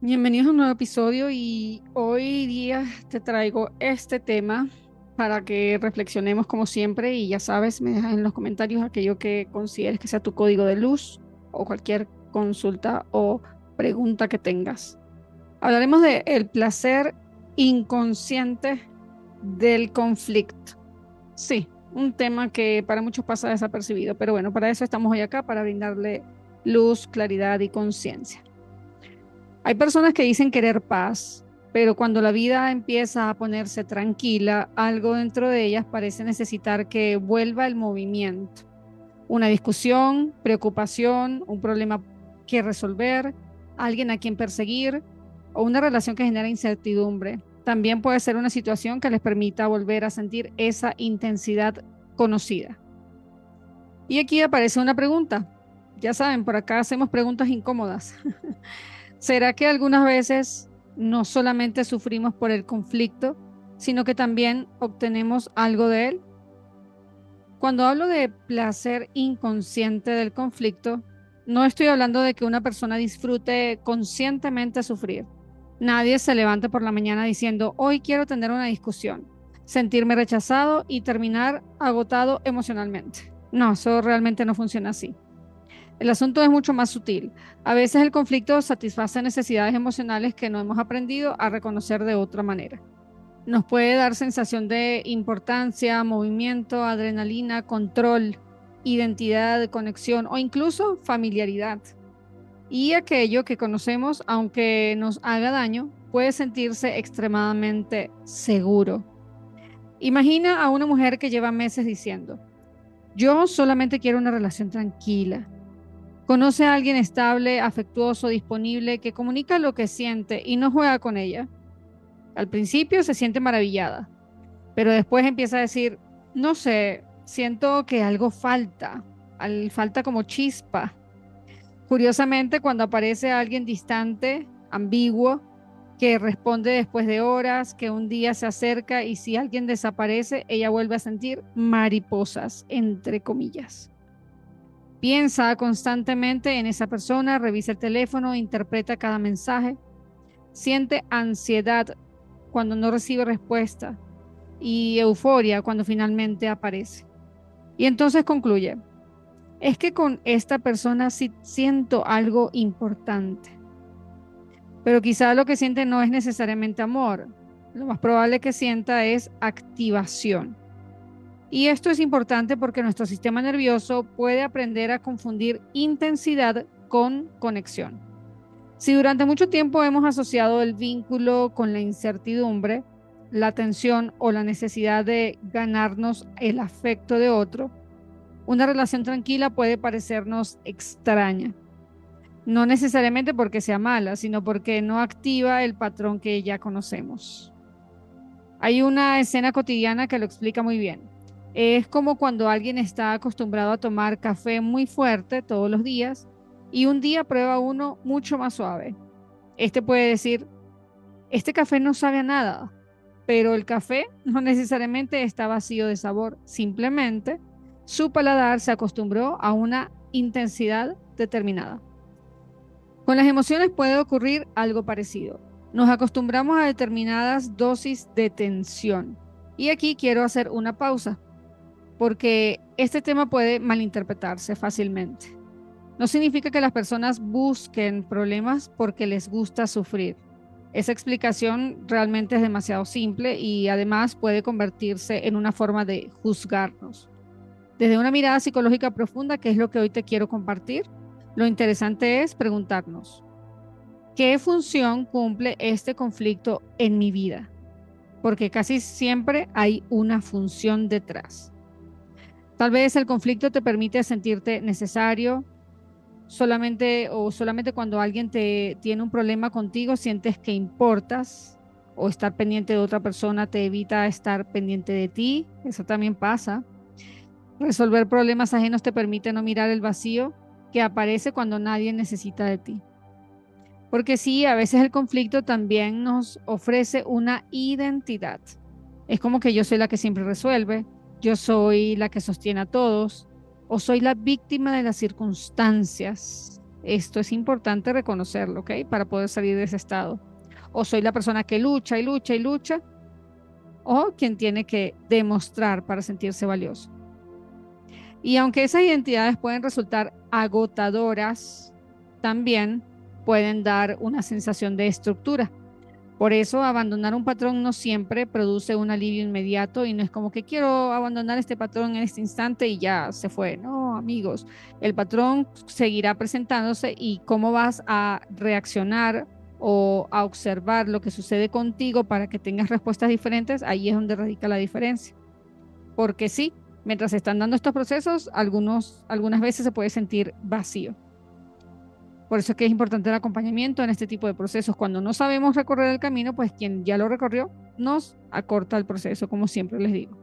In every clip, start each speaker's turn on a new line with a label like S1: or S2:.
S1: Bienvenidos a un nuevo episodio y hoy día te traigo este tema para que reflexionemos como siempre y ya sabes, me dejas en los comentarios aquello que consideres que sea tu código de luz o cualquier consulta o pregunta que tengas. Hablaremos de el placer inconsciente del conflicto. Sí, un tema que para muchos pasa desapercibido, pero bueno, para eso estamos hoy acá, para brindarle luz, claridad y conciencia. Hay personas que dicen querer paz, pero cuando la vida empieza a ponerse tranquila, algo dentro de ellas parece necesitar que vuelva el movimiento. Una discusión, preocupación, un problema que resolver, alguien a quien perseguir o una relación que genera incertidumbre. También puede ser una situación que les permita volver a sentir esa intensidad conocida. Y aquí aparece una pregunta. Ya saben, por acá hacemos preguntas incómodas. ¿Será que algunas veces no solamente sufrimos por el conflicto, sino que también obtenemos algo de él? Cuando hablo de placer inconsciente del conflicto, no estoy hablando de que una persona disfrute conscientemente sufrir. Nadie se levanta por la mañana diciendo, hoy quiero tener una discusión, sentirme rechazado y terminar agotado emocionalmente. No, eso realmente no funciona así. El asunto es mucho más sutil. A veces el conflicto satisface necesidades emocionales que no hemos aprendido a reconocer de otra manera. Nos puede dar sensación de importancia, movimiento, adrenalina, control, identidad, conexión o incluso familiaridad. Y aquello que conocemos, aunque nos haga daño, puede sentirse extremadamente seguro. Imagina a una mujer que lleva meses diciendo, yo solamente quiero una relación tranquila. Conoce a alguien estable, afectuoso, disponible, que comunica lo que siente y no juega con ella. Al principio se siente maravillada, pero después empieza a decir, no sé, siento que algo falta, falta como chispa. Curiosamente, cuando aparece alguien distante, ambiguo, que responde después de horas, que un día se acerca y si alguien desaparece, ella vuelve a sentir mariposas, entre comillas. Piensa constantemente en esa persona, revisa el teléfono, interpreta cada mensaje, siente ansiedad cuando no recibe respuesta y euforia cuando finalmente aparece. Y entonces concluye, es que con esta persona sí siento algo importante, pero quizá lo que siente no es necesariamente amor. Lo más probable que sienta es activación. Y esto es importante porque nuestro sistema nervioso puede aprender a confundir intensidad con conexión. Si durante mucho tiempo hemos asociado el vínculo con la incertidumbre, la tensión o la necesidad de ganarnos el afecto de otro, una relación tranquila puede parecernos extraña. No necesariamente porque sea mala, sino porque no activa el patrón que ya conocemos. Hay una escena cotidiana que lo explica muy bien. Es como cuando alguien está acostumbrado a tomar café muy fuerte todos los días y un día prueba uno mucho más suave. Este puede decir, este café no sabe a nada, pero el café no necesariamente está vacío de sabor, simplemente su paladar se acostumbró a una intensidad determinada. Con las emociones puede ocurrir algo parecido. Nos acostumbramos a determinadas dosis de tensión. Y aquí quiero hacer una pausa, porque este tema puede malinterpretarse fácilmente. No significa que las personas busquen problemas porque les gusta sufrir. Esa explicación realmente es demasiado simple y además puede convertirse en una forma de juzgarnos. Desde una mirada psicológica profunda, que es lo que hoy te quiero compartir, lo interesante es preguntarnos, ¿qué función cumple este conflicto en mi vida? Porque casi siempre hay una función detrás. Tal vez el conflicto te permite sentirte necesario, solamente cuando alguien te tiene un problema contigo sientes que importas o estar pendiente de otra persona te evita estar pendiente de ti, eso también pasa. Resolver problemas ajenos te permite no mirar el vacío que aparece cuando nadie necesita de ti. Porque sí, a veces el conflicto también nos ofrece una identidad. Es como que yo soy la que siempre resuelve, yo soy la que sostiene a todos, o soy la víctima de las circunstancias. Esto es importante reconocerlo, ¿ok? Para poder salir de ese estado. O soy la persona que lucha y lucha y lucha, o quien tiene que demostrar para sentirse valioso. Y aunque esas identidades pueden resultar agotadoras, también pueden dar una sensación de estructura. Por eso, abandonar un patrón no siempre produce un alivio inmediato y no es como que quiero abandonar este patrón en este instante y ya se fue. No, amigos, el patrón seguirá presentándose y cómo vas a reaccionar o a observar lo que sucede contigo para que tengas respuestas diferentes, ahí es donde radica la diferencia. Porque sí, mientras se están dando estos procesos, algunas veces se puede sentir vacío. Por eso es que es importante el acompañamiento en este tipo de procesos. Cuando no sabemos recorrer el camino, pues quien ya lo recorrió nos acorta el proceso, como siempre les digo.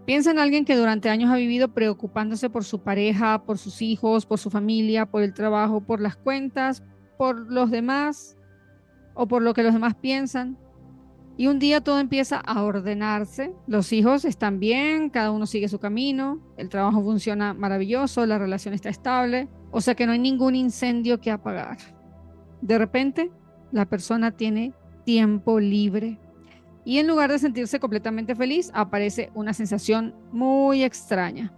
S1: Piensa en alguien que durante años ha vivido preocupándose por su pareja, por sus hijos, por su familia, por el trabajo, por las cuentas, por los demás o por lo que los demás piensan. Y un día todo empieza a ordenarse, los hijos están bien, cada uno sigue su camino, el trabajo funciona maravilloso, la relación está estable, o sea que no hay ningún incendio que apagar. De repente, la persona tiene tiempo libre y en lugar de sentirse completamente feliz, aparece una sensación muy extraña.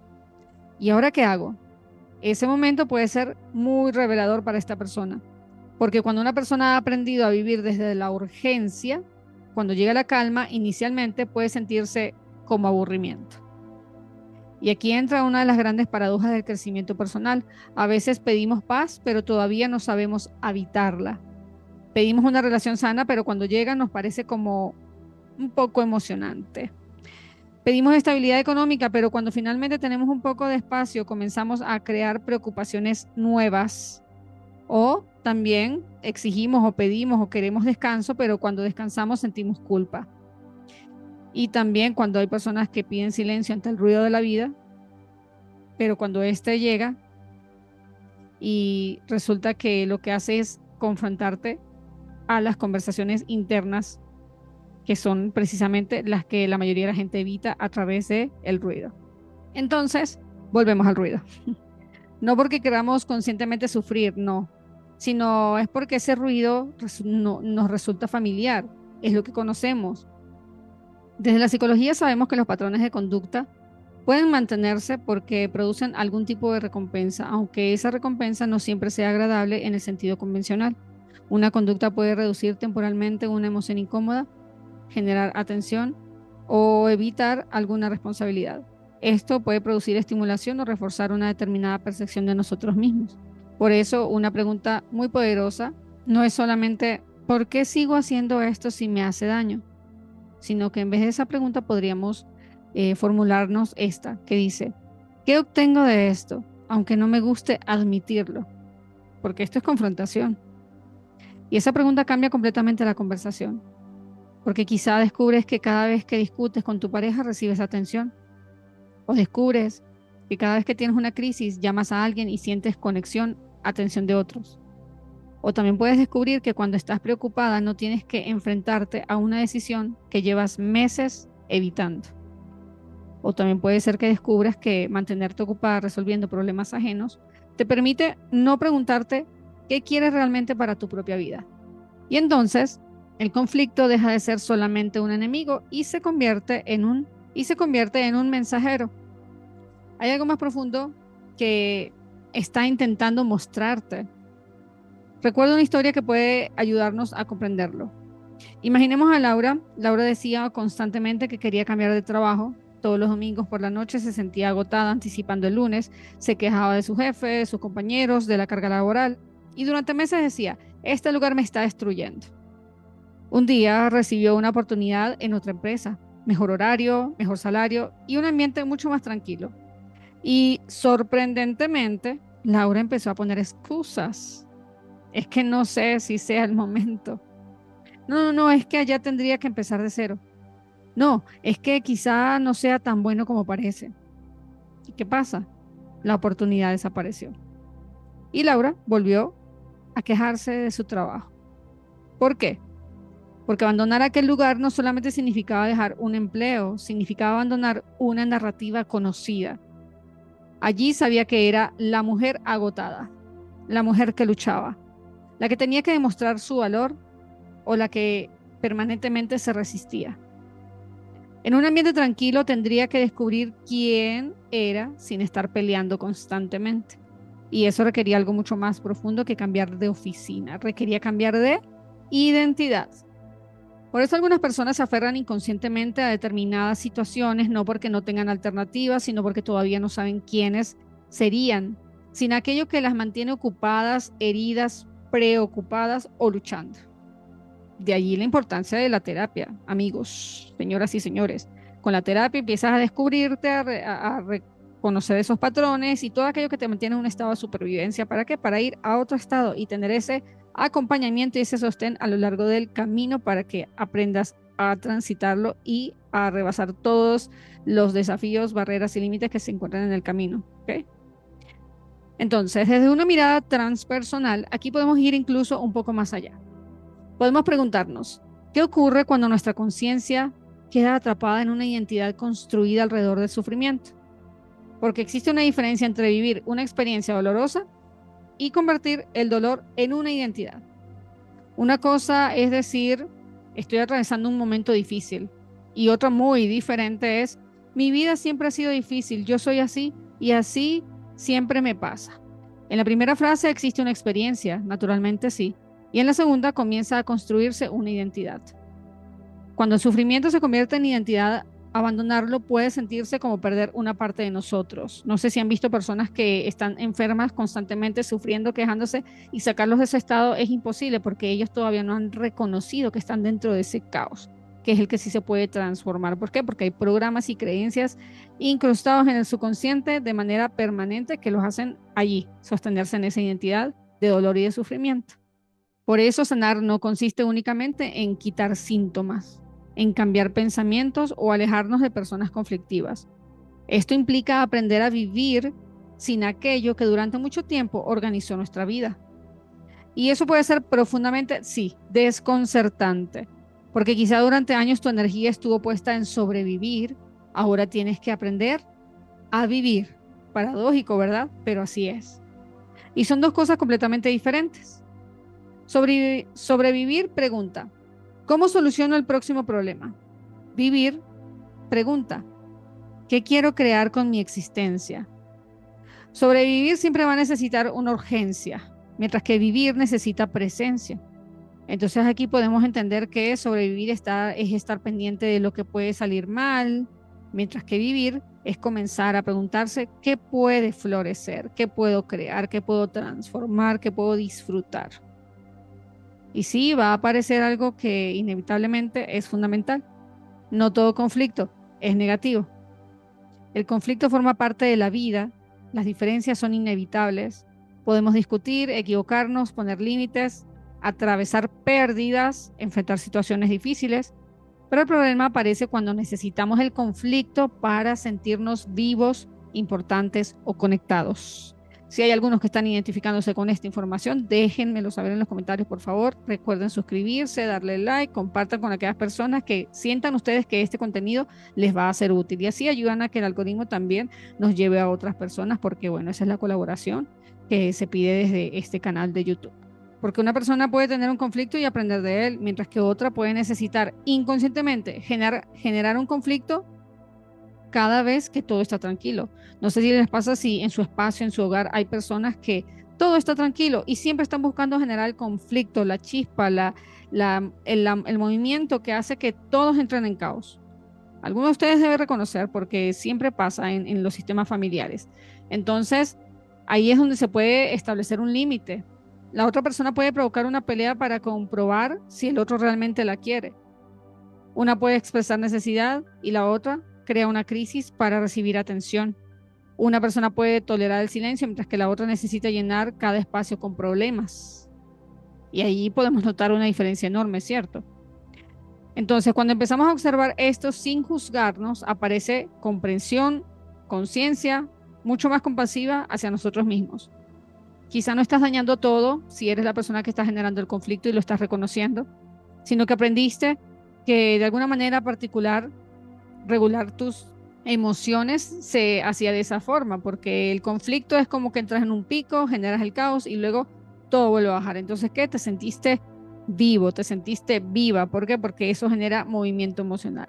S1: ¿Y ahora qué hago? Ese momento puede ser muy revelador para esta persona, porque cuando una persona ha aprendido a vivir desde la urgencia, cuando llega la calma, inicialmente puede sentirse como aburrimiento. Y aquí entra una de las grandes paradojas del crecimiento personal. A veces pedimos paz, pero todavía no sabemos habitarla. Pedimos una relación sana, pero cuando llega nos parece como un poco emocionante. Pedimos estabilidad económica, pero cuando finalmente tenemos un poco de espacio, comenzamos a crear preocupaciones nuevas. O también exigimos o pedimos o queremos descanso, pero cuando descansamos sentimos culpa. Y también cuando hay personas que piden silencio ante el ruido de la vida, pero cuando éste llega y resulta que lo que hace es confrontarte a las conversaciones internas, que son precisamente las que la mayoría de la gente evita a través de el ruido. Entonces, volvemos al ruido. No porque queramos conscientemente sufrir, no, sino es porque ese ruido nos resulta familiar, es lo que conocemos. Desde la psicología sabemos que los patrones de conducta pueden mantenerse porque producen algún tipo de recompensa, aunque esa recompensa no siempre sea agradable en el sentido convencional. Una conducta puede reducir temporalmente una emoción incómoda, generar atención o evitar alguna responsabilidad. Esto puede producir estimulación o reforzar una determinada percepción de nosotros mismos. Por eso, una pregunta muy poderosa no es solamente ¿por qué sigo haciendo esto si me hace daño? Sino que en vez de esa pregunta podríamos formularnos esta, que dice, ¿qué obtengo de esto? Aunque no me guste admitirlo, porque esto es confrontación. Y esa pregunta cambia completamente la conversación, porque quizá descubres que cada vez que discutes con tu pareja recibes atención, o descubres que cada vez que tienes una crisis llamas a alguien y sientes conexión, atención de otros. O también puedes descubrir que cuando estás preocupada no tienes que enfrentarte a una decisión que llevas meses evitando. O también puede ser que descubras que mantenerte ocupada resolviendo problemas ajenos te permite no preguntarte qué quieres realmente para tu propia vida. Y entonces el conflicto deja de ser solamente un enemigo y se convierte en un mensajero. Hay algo más profundo que está intentando mostrarte. Recuerdo una historia que puede ayudarnos a comprenderlo. Imaginemos a Laura. Laura decía constantemente que quería cambiar de trabajo. Todos los domingos por la noche se sentía agotada anticipando el lunes, se quejaba de su jefe, de sus compañeros, de la carga laboral y durante meses decía, este lugar me está destruyendo. Un día recibió una oportunidad en otra empresa, mejor horario, mejor salario y un ambiente mucho más tranquilo. Y sorprendentemente, Laura empezó a poner excusas. Es que no sé si sea el momento. No, es que allá tendría que empezar de cero. No, es que quizá no sea tan bueno como parece. ¿Y qué pasa? La oportunidad desapareció. Y Laura volvió a quejarse de su trabajo. ¿Por qué? Porque abandonar aquel lugar no solamente significaba dejar un empleo, significaba abandonar una narrativa conocida. Allí sabía que era la mujer agotada. la mujer que luchaba, la que tenía que demostrar su valor o la que permanentemente se resistía. En un ambiente tranquilo tendría que descubrir quién era sin estar peleando constantemente. Y eso requería algo mucho más profundo que cambiar de oficina, requería cambiar de identidad. Por eso algunas personas se aferran inconscientemente a determinadas situaciones, no porque no tengan alternativas, sino porque todavía no saben quiénes serían, sin aquello que las mantiene ocupadas, heridas, preocupadas o luchando. De allí la importancia de la terapia, amigos, señoras y señores. Con la terapia empiezas a descubrirte, a reconocer esos patrones y todo aquello que te mantiene en un estado de supervivencia. ¿Para qué? Para ir a otro estado y tener ese acompañamiento y ese sostén a lo largo del camino para que aprendas a transitarlo y a rebasar todos los desafíos, barreras y límites que se encuentran en el camino. ¿Okay? Entonces, desde una mirada transpersonal, aquí podemos ir incluso un poco más allá. Podemos preguntarnos, ¿qué ocurre cuando nuestra conciencia queda atrapada en una identidad construida alrededor del sufrimiento? Porque existe una diferencia entre vivir una experiencia dolorosa y convertir el dolor en una identidad. Una cosa es decir, estoy atravesando un momento difícil, y otra muy diferente es, mi vida siempre ha sido difícil, yo soy así y así siempre me pasa. En la primera frase existe una experiencia, naturalmente sí, y en la segunda comienza a construirse una identidad. Cuando el sufrimiento se convierte en identidad, abandonarlo puede sentirse como perder una parte de nosotros. No sé si han visto personas que están enfermas constantemente, sufriendo, quejándose, y sacarlos de ese estado es imposible porque ellos todavía no han reconocido que están dentro de ese caos, que es el que sí se puede transformar. ¿Por qué? Porque hay programas y creencias incrustados en el subconsciente de manera permanente que los hacen allí, sostenerse en esa identidad de dolor y de sufrimiento. Por eso sanar no consiste únicamente en quitar síntomas, en cambiar pensamientos o alejarnos de personas conflictivas. Esto implica aprender a vivir sin aquello que durante mucho tiempo organizó nuestra vida. Y eso puede ser profundamente, sí, desconcertante, porque quizá durante años tu energía estuvo puesta en sobrevivir, ahora tienes que aprender a vivir. Paradójico, ¿verdad? Pero así es. Y son dos cosas completamente diferentes. Sobrevivir pregunta, ¿cómo soluciono el próximo problema? Vivir pregunta, ¿qué quiero crear con mi existencia? Sobrevivir siempre va a necesitar una urgencia, mientras que vivir necesita presencia. Entonces aquí podemos entender que sobrevivir es estar pendiente de lo que puede salir mal, mientras que vivir es comenzar a preguntarse qué puede florecer, qué puedo crear, qué puedo transformar, qué puedo disfrutar. Y sí, va a aparecer algo que inevitablemente es fundamental. No todo conflicto es negativo. El conflicto forma parte de la vida, las diferencias son inevitables. Podemos discutir, equivocarnos, poner límites, atravesar pérdidas, enfrentar situaciones difíciles, pero el problema aparece cuando necesitamos el conflicto para sentirnos vivos, importantes o conectados. Si hay algunos que están identificándose con esta información, déjenmelo saber en los comentarios, por favor. Recuerden suscribirse, darle like, compartan con aquellas personas que sientan ustedes que este contenido les va a ser útil. Y así ayudan a que el algoritmo también nos lleve a otras personas, porque bueno, esa es la colaboración que se pide desde este canal de YouTube. Porque una persona puede tener un conflicto y aprender de él, mientras que otra puede necesitar inconscientemente generar un conflicto cada vez que todo está tranquilo. No sé si les pasa si en su espacio, en su hogar, hay personas que todo está tranquilo y siempre están buscando generar el conflicto, la chispa, el movimiento que hace que todos entren en caos. Algunos de ustedes deben reconocer porque siempre pasa en los sistemas familiares. Entonces, ahí es donde se puede establecer un límite. La otra persona puede provocar una pelea para comprobar si el otro realmente la quiere. Una puede expresar necesidad y la otra crea una crisis para recibir atención. Una persona puede tolerar el silencio mientras que la otra necesita llenar cada espacio con problemas. Y ahí podemos notar una diferencia enorme, ¿cierto? Entonces, cuando empezamos a observar esto sin juzgarnos, aparece comprensión, conciencia, mucho más compasiva hacia nosotros mismos. Quizá no estás dañando todo si eres la persona que está generando el conflicto y lo estás reconociendo, sino que aprendiste que de alguna manera particular regular tus emociones se hacía de esa forma, porque el conflicto es como que entras en un pico, generas el caos y luego todo vuelve a bajar. Entonces, ¿qué? Te sentiste vivo, te sentiste viva. ¿Por qué? Porque eso genera movimiento emocional.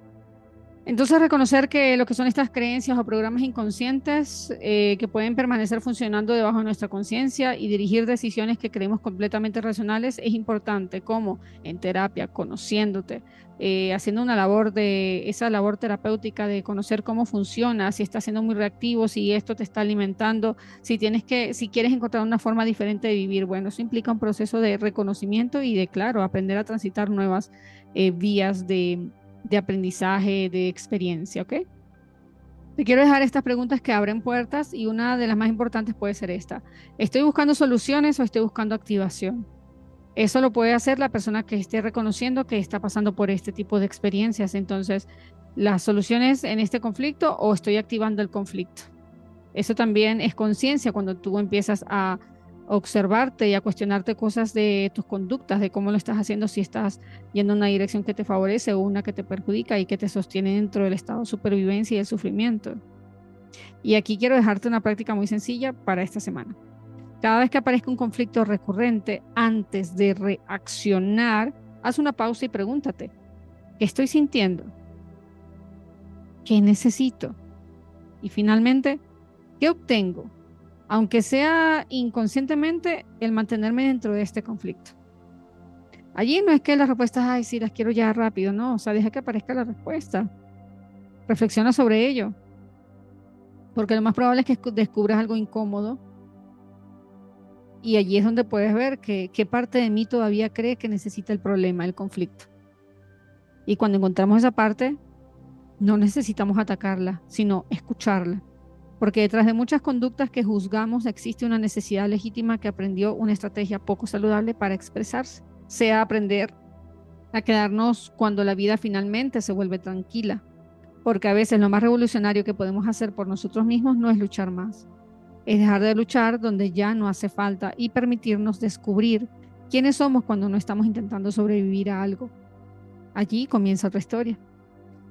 S1: Entonces, reconocer que lo que son estas creencias o programas inconscientes que pueden permanecer funcionando debajo de nuestra conciencia y dirigir decisiones que creemos completamente racionales es importante, como en terapia, conociéndote, haciendo una labor esa labor terapéutica de conocer cómo funciona, si estás siendo muy reactivo, si esto te está alimentando, si quieres encontrar una forma diferente de vivir. Bueno, eso implica un proceso de reconocimiento y de, claro, aprender a transitar nuevas vías de aprendizaje, de experiencia, ¿ok? Te quiero dejar estas preguntas que abren puertas y una de las más importantes puede ser esta. ¿Estoy buscando soluciones o estoy buscando activación? Eso lo puede hacer la persona que esté reconociendo que está pasando por este tipo de experiencias. Entonces, ¿las soluciones en este conflicto o estoy activando el conflicto? Eso también es conciencia cuando tú empiezas a observarte y a cuestionarte cosas de tus conductas, de cómo lo estás haciendo, si estás yendo en una dirección que te favorece o una que te perjudica y que te sostiene dentro del estado de supervivencia y el sufrimiento. Y aquí quiero dejarte una práctica muy sencilla para esta semana. Cada vez que aparezca un conflicto recurrente, antes de reaccionar, haz una pausa y pregúntate, ¿qué estoy sintiendo? ¿Qué necesito? Y finalmente, ¿qué obtengo? Aunque sea inconscientemente, el mantenerme dentro de este conflicto. Allí no es que las respuestas, ay, sí, las quiero ya rápido, no, o sea, deja que aparezca la respuesta. Reflexiona sobre ello, porque lo más probable es que descubras algo incómodo y allí es donde puedes ver que qué parte de mí todavía cree que necesita el problema, el conflicto. Y cuando encontramos esa parte, no necesitamos atacarla, sino escucharla. Porque detrás de muchas conductas que juzgamos existe una necesidad legítima que aprendió una estrategia poco saludable para expresarse, sea aprender a quedarnos cuando la vida finalmente se vuelve tranquila, porque a veces lo más revolucionario que podemos hacer por nosotros mismos no es luchar más, es dejar de luchar donde ya no hace falta y permitirnos descubrir quiénes somos cuando no estamos intentando sobrevivir a algo. Allí comienza otra historia.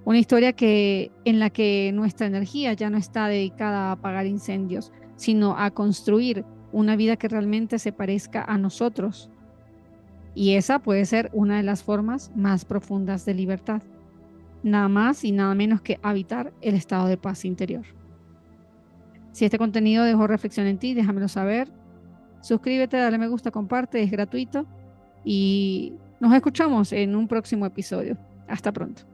S1: Una historia en la que nuestra energía ya no está dedicada a apagar incendios, sino a construir una vida que realmente se parezca a nosotros. Y esa puede ser una de las formas más profundas de libertad. Nada más y nada menos que habitar el estado de paz interior. Si este contenido dejó reflexión en ti, déjamelo saber. Suscríbete, dale me gusta, comparte, es gratuito. Y nos escuchamos en un próximo episodio. Hasta pronto.